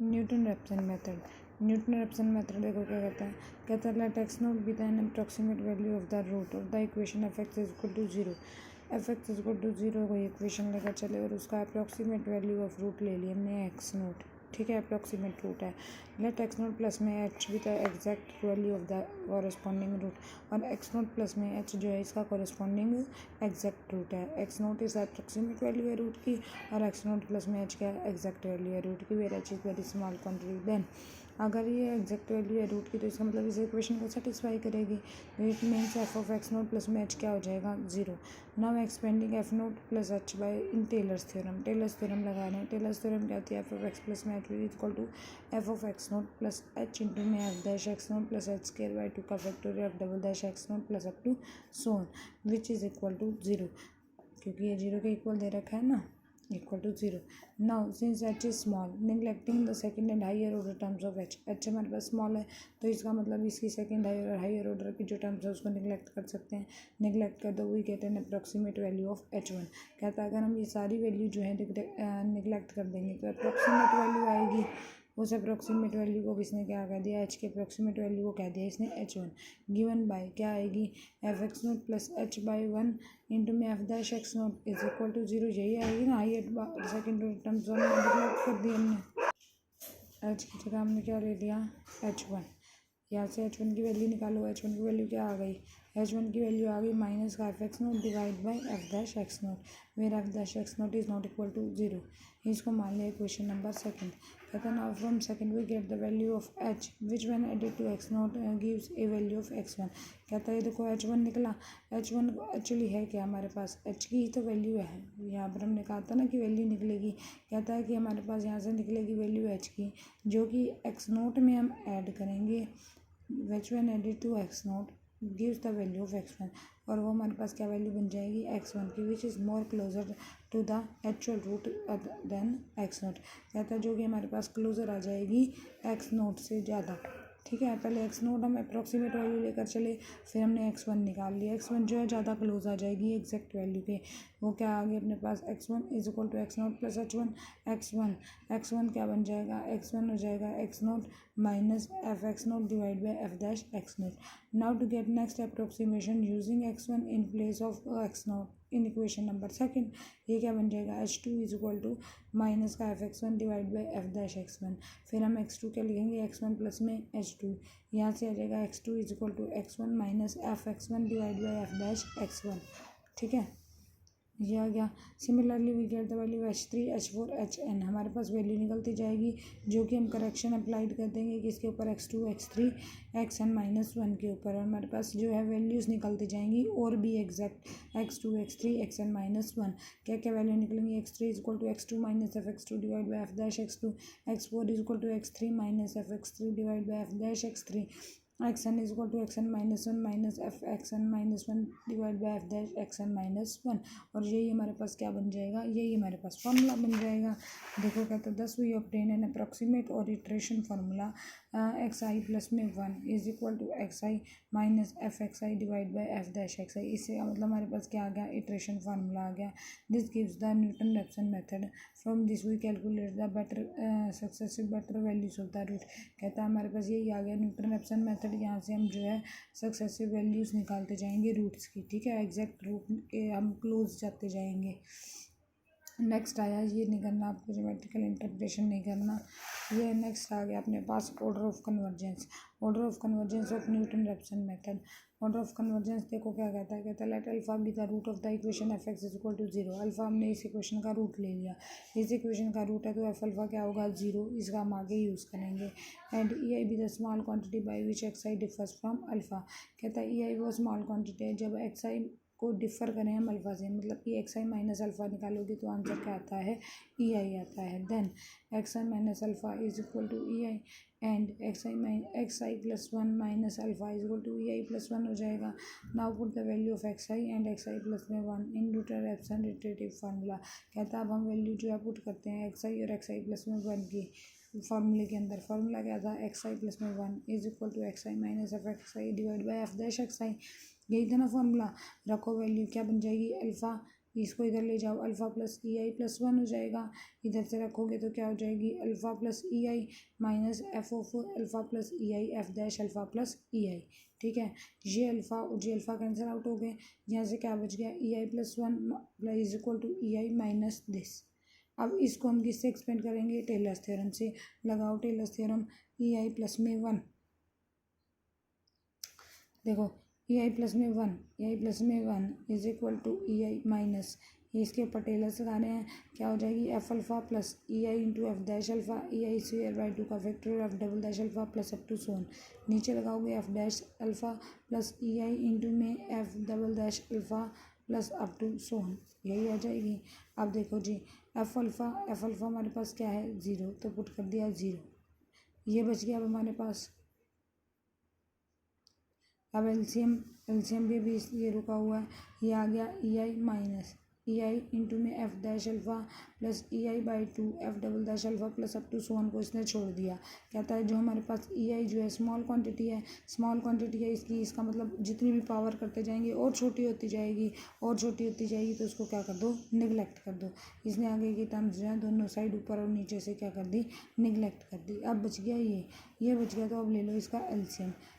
Newton Raphson method. Newton Raphson method देखो क्या कहता है let x nought be the an approximate value of the root of the equation F x is equal to zero. F x is equal to zero कोई equation लेकर चले और उसका approximate value of root ले लिया हमने x nought, ठीक है, अप्रॉक्सीमेट रूट है। लेट एक्स नोट प्लस में एच भी the exact value of the corresponding root और एक्स नोट प्लस में एच जो है इसका कॉरस्पॉन्डिंग एग्जैक्ट रूट है। X note is approximate value है रूट की और एक्स नोट प्लस में एच क्या एग्जैक्ट वैल्यू है रूट की, where h is very small quantity. Then अगर ये एग्जैक्ट वैल्यू है रूट की तो इसका मतलब इस इक्वेशन को सेटिस्फाई करेगी। It means F of X note plus में एच क्या हो जाएगा zero. Now expanding F not plus H by in Taylor's theorem. Taylor's theorem लगा रहे हैं। टेलर्स थ्योरम क्या होती है, एफ ऑफ एक्स प्लस में H is equal to F of X note plus H into में F dash x note plus H square by two का factorial F double dash x note plus up to so on which is equal to zero, क्योंकि ये zero के equal दे रखा है ना, equal to zero. Now since h is small neglecting the second and higher order terms of h. H हमारे पास small है तो इसका मतलब इसकी सेकंड हायर और हायर ऑर्डर की जो टर्म्स है उसको निगलेक्ट कर सकते हैं। निगलेक्ट कर दो we get an approximate value of h one. कहता है अगर हम ये सारी वैल्यू जो है निगलेक्ट कर देंगे तो अप्रॉक्सीमेट वैल्यू आएगी। उस अप्रॉक्सीमेट वैल्यू को किसने क्या कह दिया, एच के अप्रॉक्सीमेट वैल्यू को कह दिया इसने एच वन। गिवन बाय क्या आएगी, F x note plus H by one into में F dash x note is equal to zero, यही आएगी ना। हाई सेकेंड टर्म्स निगलेक्ट कर दी हमने। एच की जगह हमने क्या ले लिया एच वन। यहाँ से एच वन की वैल्यू निकालो। एच वन की वैल्यू क्या आ गई, एच वन की वैल्यू आ गई माइनस का F x note divide by F dash x nought where f dash x note is not equal to zero. इसको मान लिया इक्वेशन नंबर सेकंड। कहता है now from second we get the value of h which when added to x nought gives a value of x one. कहता है देखो H one निकला। H one actually है क्या हमारे पास, एच की ही तो वैल्यू है। यहाँ पर हमने कहा था ना कि वैल्यू निकलेगी। कहता है कि हमारे पास यहाँ से निकलेगी वैल्यू एच की जो कि एक्स नोट में हम ऐड करेंगे which when added to x nought gives the value of x one और वो हमारे पास क्या वैल्यू बन जाएगी एक्स वन की which is more closer to the actual root then x nought. कहता है जो कि हमारे पास क्लोजर आ जाएगी एक्स नोट से ज़्यादा, ठीक है। पहले एक्स नोट हम अप्रॉक्सीमेट वैल्यू लेकर चले, फिर हमने एक्स वन निकाल लिया। एक्स वन जो है ज़्यादा क्लोज आ जाएगी एग्जैक्ट वैल्यू के। वो क्या आ गया अपने पास X one is equal to x note plus H one. X one क्या बन जाएगा, एक्स वन हो जाएगा X not minus F x note divide by F dash x not. Now to get next approximation using X one in place of X not in equation number second, ये क्या बन जाएगा H two is equal to minus का F x one divide by F dash x one. फिर हम x two क्या लिखेंगे x one plus में एच टू, यहाँ से आ जाएगा x two is equal to x one minus F x one divide by F dash x one, ठीक है, ये आ गया। Similarly we get the value h three h four h n. हमारे पास वैल्यू निकलती जाएगी जो कि हम करेक्शन अप्लाइड कर देंगे किसके ऊपर x two x three x n minus one के ऊपर और हमारे पास जो है वैल्यूज़ निकलती जाएंगी और भी exact x two x three x n minus one. क्या क्या वैल्यू निकलेंगी, x three is equal to x two minus F x two divide by F dash x two. X four is equal to x three minus F x three divide by F dash x three. X n is equal to x n minus one minus F x n minus one divide by F dash x n minus one. और यही हमारे पास क्या बन जाएगा, यही हमारे पास formula बन जाएगा। देखो कहते हैं thus we obtain an approximate और iteration formula X I plus में one is equal to X I minus F X I divide by F dash X I. इससे मतलब हमारे पास क्या आ गया, इटरेशन फार्मूला आ गया। This gives the Newton Raphson method. From this we calculate the better successive better values of the root. कहता है हमारे पास यही आ गया न्यूटन रैप्सन मेथड। यहाँ से हम जो है सक्सेसिव वैल्यूज़ निकालते जाएंगे रूट्स की, ठीक है, एग्जैक्ट रूट के हम क्लोज जाते जाएंगे। नेक्स्ट आया, ये नहीं करना आपको, ज्योमेट्रिकल इंटरप्रिटेशन नहीं करना। ये नेक्स्ट आ गया अपने पास order of convergence. Order of convergence of Newton Raphson method. Order of convergence देखो क्या कहता है let alpha be the root of the equation F x is equal to zero. Alpha हमने इस इक्वेशन का रूट ले लिया, इस इक्वेशन का रूट है तो एफ अल्फा क्या होगा जीरो, इसका हम आगे यूज़ करेंगे। And E I be the small quantity by which x I differs from alpha. कहता है ई आई वो स्मॉल क्वान्टिटी है जब एक्स आई को डिफ़र करें हम अल्फ़ा से, मतलब कि एक्स आई माइनस अल्फ़ा निकालोगे तो आंसर क्या आता है, ई आई आता है। Then X I minus alpha is equal to E I and X I plus one minus alpha is equal to E I plus one हो जाएगा। Now put the value of X I and X I plus में one in Newton Raphson iterative formula. कहता है अब हम value जो है put करते हैं एक्स आई और एक्स आई प्लस में वन की फार्मूले के अंदर। फार्मूला क्या था, एक्स आई प्लस में one is equal to X I minus F X I divide by F dash X I, यही था ना फॉर्मूला। रखो वैल्यू क्या बन जाएगी, अल्फ़ा इसको इधर ले जाओ, अल्फ़ा प्लस ई आई प्लस 1 हो जाएगा। इधर से रखोगे तो क्या हो जाएगी, alpha plus E I minus F of alpha plus E I F dash alpha plus E I. ठीक है, ये अल्फ़ा और ये अल्फ़ा कैंसिल आउट हो गए। यहाँ से क्या बच गया, E I plus 1 is equal to E I minus this. अब इसको हम किससे एक्सपेंड करेंगे, टेलर्स थ्योरम से। लगाओ टेलर्स थ्योरम, ई आई प्लस में 1, देखो ई आई प्लस में 1, ई आई प्लस में 1 is equal to E I minus, इसके ऊपर टेलर्स लगाने हैं। क्या हो जाएगी, F alpha plus E I into F dash alpha E I square by 2 का factor F double dash alpha plus up to so on. नीचे लगाओगे F dash alpha plus E I into में F double dash alpha plus up to so on, यही आ जाएगी। अब देखो जी, F alpha हमारे पास क्या है 0, तो पुट कर दिया 0, ये बच गया अब हमारे पास। अब एलसीएम भी अभी इसलिए रुका हुआ है, ये आ गया E I minus E I into में F dash alpha plus E I by 2 F double dash alpha plus up to so on को इसने छोड़ दिया। कहता है जो हमारे पास ई आई जो है स्मॉल क्वांटिटी है, इसकी, इसका मतलब जितनी भी पावर करते जाएंगे और छोटी होती जाएगी और छोटी होती जाएगी, तो उसको क्या कर दो, निगलेक्ट कर दो। इसने आगे की टर्म्स जो है दोनों साइड ऊपर और नीचे से क्या कर दी, निगलेक्ट कर दी। अब बच गया ये बच गया, तो अब ले लो इसका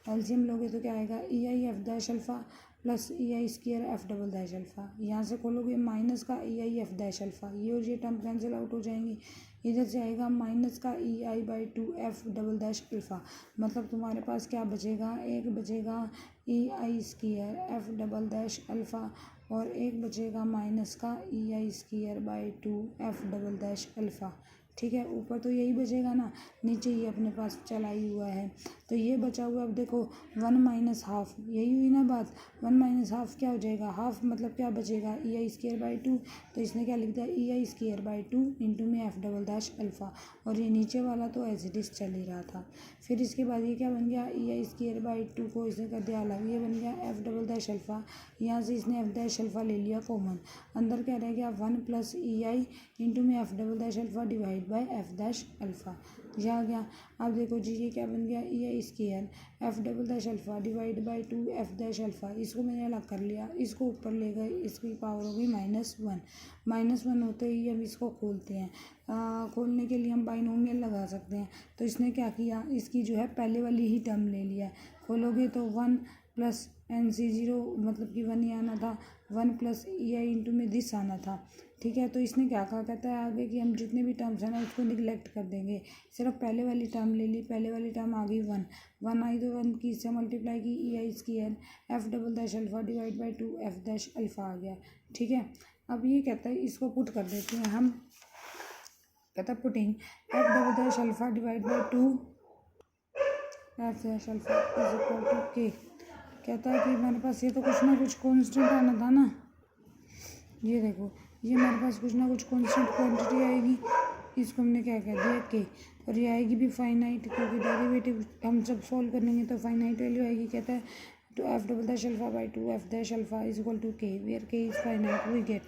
एलसीएम लोगे तो क्या आएगा, E I F dash alpha plus E I square F double dash alpha. यहाँ से खोलोगे माइनस का E I F dash alpha, ये और ये टर्म कैंसिल आउट हो जाएंगी। इधर से आएगा माइनस का E I by 2 F double dash alpha, मतलब तुम्हारे पास क्या बचेगा, एक बचेगा ई आई square F double dash alpha और एक बचेगा माइनस का E I square by 2 F double dash alpha. ठीक है, ऊपर तो यही बचेगा ना, नीचे ये अपने पास चला ही हुआ है, तो ये बचा हुआ। अब देखो 1 माइनस हाफ, यही हुई ना बात, 1 माइनस हाफ क्या हो जाएगा, हाफ मतलब क्या बचेगा, ई आई स्क्वायर बाई 2, तो इसने क्या लिख दिया, ई आई स्क्वायर बाई 2 इंटू में एफ डबल डैश अल्फ़ा, और ये नीचे वाला तो एज इट इज़ चल ही रहा था। फिर इसके बाद ये क्या बन गया, ई आई स्क्वायर बाई 2 को इसने कर दिया अलग, ये बन गया एफ डबल डैश अल्फ़ा, यहाँ से इसने एफ डैश अल्फ़ा ले लिया कॉमन, अंदर क्या रह गया 1 प्लस ई आई इंटू में F double dash alpha divide by F dash alpha, यह आ गया। अब देखो जी, ये क्या बन गया, E I square F double dash alpha divide by 2 F dash alpha, इसको मैंने अलग कर लिया, इसको ऊपर ले गए, इसकी पावर हो गई -1 होते ही हम इसको खोलते हैं। खोलने के लिए हम बाइनोमियल लगा सकते हैं, तो इसने क्या किया, इसकी जो है पहले वाली ही टर्म ले लिया। खोलोगे तो 1 प्लस एन सी 0 मतलब कि 1 ही आना था, 1 प्लस ई आई इंटू में दिस आना था। ठीक है, तो इसने क्या कहा, कहता है आगे कि हम जितने भी टर्म्स हैं ना उसको निगलेक्ट कर देंगे, सिर्फ पहले वाली टर्म ले ली, पहले वाली टर्म आ गई 1 आई तो 1 की इससे मल्टीप्लाई की E I square F double dash alpha divide by 2 F dash alpha आ गया। ठीक है, अब ये कहता है इसको पुट कर देते हैं हम, कहता है putting f double dash alpha divide by 2 F dash alpha is equal to k. कहता है कि हमारे पास ये तो कुछ ना कुछ कॉन्स्टेंट आना था ना, ये देखो ये हमारे पास कुछ ना कुछ कॉन्स्टेंट क्वांटिटी आएगी, इसको हमने क्या कह दिया के, और ये आएगी भी फाइनाइट, क्योंकि डेरिवेटिव हम जब सॉल्व करेंगे तो फाइनाइट वैल्यू आएगी। कहता है तो f double dash alpha by 2 F dash alpha is equal to k, where k is finite, we get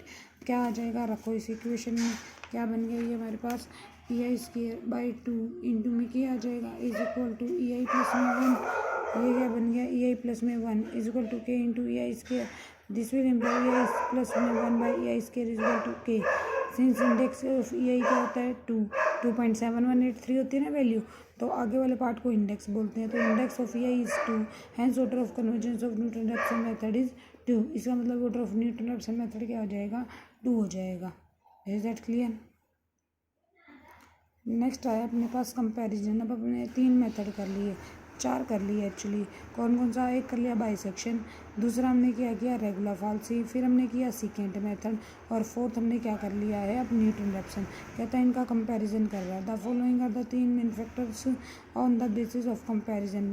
क्या आ जाएगा, रखो इस इक्वेशन में, क्या बन गया ये हमारे पास e I square by 2 into में क्या आ जाएगा is equal to E I plus में 1, ये क्या बन गया ई आई प्लस में 1 is equal to k into e I square, this will imply e I plus में 1 by e I square is equal to k. Since index of e i क्या होता है 2.7183 होती है ना वैल्यू, तो आगे वाले पार्ट को इंडेक्स बोलते हैं, तो index of e i is 2, hence order of convergence of Newton Raphson method is 2, इसका मतलब ऑर्डर ऑफ न्यूटन-रैप्सन मेथड क्या हो जाएगा 2 हो जाएगा। Is that clear. नेक्स्ट आया अपने पास कंपैरिजन। अब अपने 3 मेथड कर लिए, 4 कर लिए एक्चुअली। कौन कौन सा, एक कर लिया बाइसेक्शन, दूसरा हमने क्या किया रेगुलर फाल्सी, फिर हमने किया सीकेंट मेथड, और फोर्थ हमने क्या कर लिया है अब न्यूटन-रैप्सन। कहता है इनका कंपैरिजन कर रहा है। The following are the 3 main factors on the basis of comparison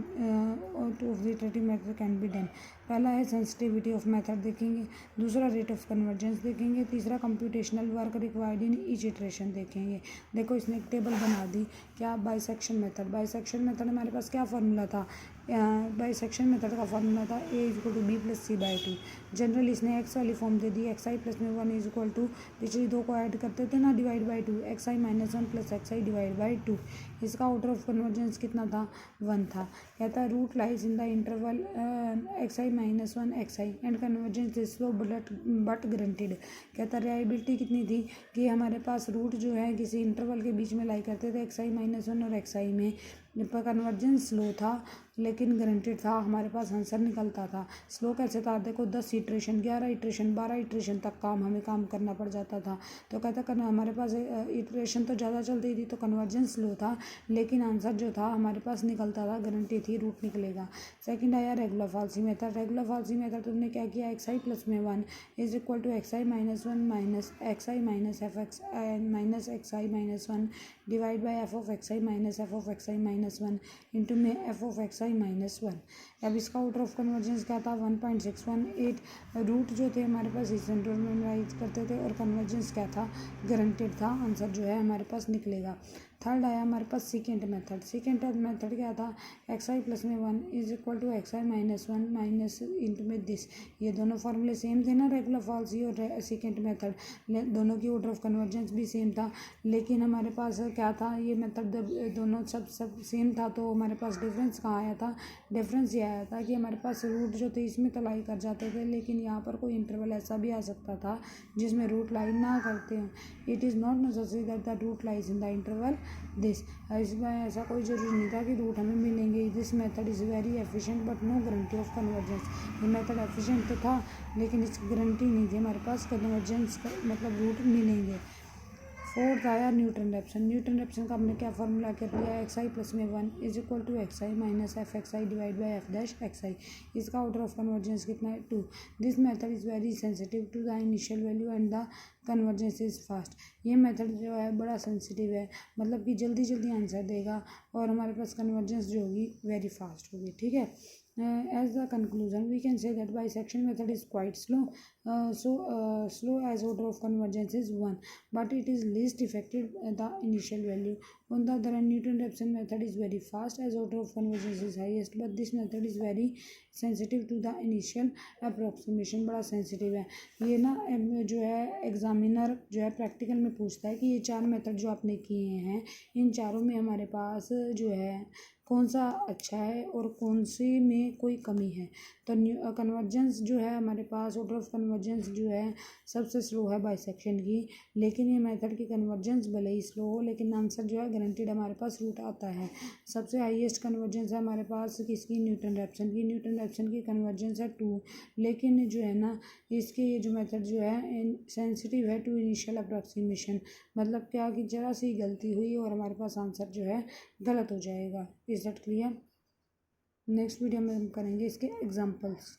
of the iterating method can be done. पहला है सेंसिटिविटी ऑफ मेथड देखेंगे, दूसरा रेट ऑफ कन्वर्जेंस देखेंगे, तीसरा computational work required in each iteration देखेंगे। देखो इसने एक टेबल बना दी, क्या बाइसेक्शन मेथड। बाइसेक्शन मेथड हमारे पास क्या फार्मूला था, बाइसेक्शन मेथड का फॉर्मूला था a=b+c/2। जनरली इसने एक्स वाली फॉर्म दे दी, xi+1 पिछली दो को ऐड करते थे ना, divide by 2, xi-1 + xi divide by 2। इसका आउटर ऑफ कन्वर्जेंस कितना था, 1 था। कहता है root lies in the interval xi-1 xi and convergence is slow but guaranteed. कहता रिलायबिलिटी कितनी थी कि हमारे पास रूट जो है किसी इंटरवल के बीच में लाई करते थे xi-1 और xi में, कन्वर्जेंस स्लो था लेकिन गारंटेड था, हमारे पास आंसर निकलता था। स्लो कैसे था, देखो 10 इटरेशन, 11 इटरेशन, 12 इटरेशन तक हमें काम करना पड़ जाता था। तो कहता हमारे पास इटरेशन तो ज़्यादा चलती थी तो कन्वर्जेंस स्लो था, लेकिन आंसर जो था हमारे पास निकलता था, गारंटी थी रूट निकलेगा। सेकंड आया regular falsies method. Regular falsies method तुमने क्या किया, xi+1 = xi-1 xi-fxi-1 divide by f(xi-1) into में f(xi-1). अब इसका आउटर ऑफ कन्वर्जेंस क्या था, 1.618। रूट जो थे हमारे पास इस सेंटर में राइज करते थे और कन्वर्जेंस क्या था, गारंटेड था, आंसर जो है हमारे पास निकलेगा। थर्ड आया हमारे पास सेकेंड मेथड। सेकेंड मेथड क्या था, xi+1 = xi-1 माइनस इंटू में दिस। ये दोनों फार्मूले सेम थे ना, रेगुलर फॉल्सी और सेकेंड मेथड, दोनों की ऑर्डर ऑफ कन्वर्जेंस भी सेम था, लेकिन हमारे पास क्या था, ये मेथड दोनों सब सेम था, तो हमारे पास डिफरेंस कहाँ आया था, डिफरेंस ये आया था कि हमारे पास रूट जो थे इसमें तो लाई कर जाते थे, लेकिन यहाँ पर कोई इंटरवल ऐसा भी आ सकता था जिसमें रूट लाई ना करते हैं। It is not necessary that the root lies in the interval this. इसमें ऐसा कोई जरूरी नहीं था कि रूट हमें मिलेंगे। This method is very efficient but no guarantee of convergence. ये मेथड एफिशिएंट तो था लेकिन इसकी गारंटी नहीं थी हमारे पास कन्वर्जेंस मतलब रूट मिलेंगे। फोर्थ आया न्यूटन रेप्सन। न्यूटन रेप्सन का हमने क्या फार्मूला कर लिया, xi+1 = xi-fxi divide by f'(xi). इसका आउटर ऑफ कन्वर्जेंस कितना है, 2। This method is very sensitive to the initial value and the convergence is fast. ये मेथड जो है बड़ा सेंसिटिव है, मतलब कि जल्दी जल्दी आंसर देगा और हमारे पास कन्वर्जेंस जो होगी वेरी फास्ट होगी, ठीक है। As the conclusion, we can say that bisection method is quite slow, slow as order of convergence is 1, but it is least effective at the initial value. On the other hand, Newton-Raphson method is very fast as order of convergence is highest, but this method is very sensitive to the initial approximation। बड़ा sensitive है ये ना, जो है examiner जो है practical में पूछता है कि ये 4 मेथड जो आपने किए हैं, इन चारों में हमारे पास जो है कौन सा अच्छा है और कौन से में कोई कमी है। तो कन्वर्जेंस जो है हमारे पास, ऑर्डर ऑफ कन्वर्जेंस जो है सबसे स्लो है बाइसेक्शन की, लेकिन ये मेथड की कन्वर्जेंस भले ही स्लो हो लेकिन आंसर जो है गारंटीड हमारे पास रूट आता है। सबसे हाईएस्ट कन्वर्जेंस है हमारे पास किसकी, न्यूटन रेप्सन की। न्यूटन रेप्सन की कन्वर्जेंस है 2, लेकिन जो है ना इसके ये जो मेथड जो है सेंसिटिव है टू इनिशियल अप्रॉक्सीमेशन। मतलब क्या कि जरा सी गलती हुई और हमारे पास आंसर जो है गलत हो जाएगा। Is that clear. Next video में हम करेंगे इसके एग्जाम्पल्स।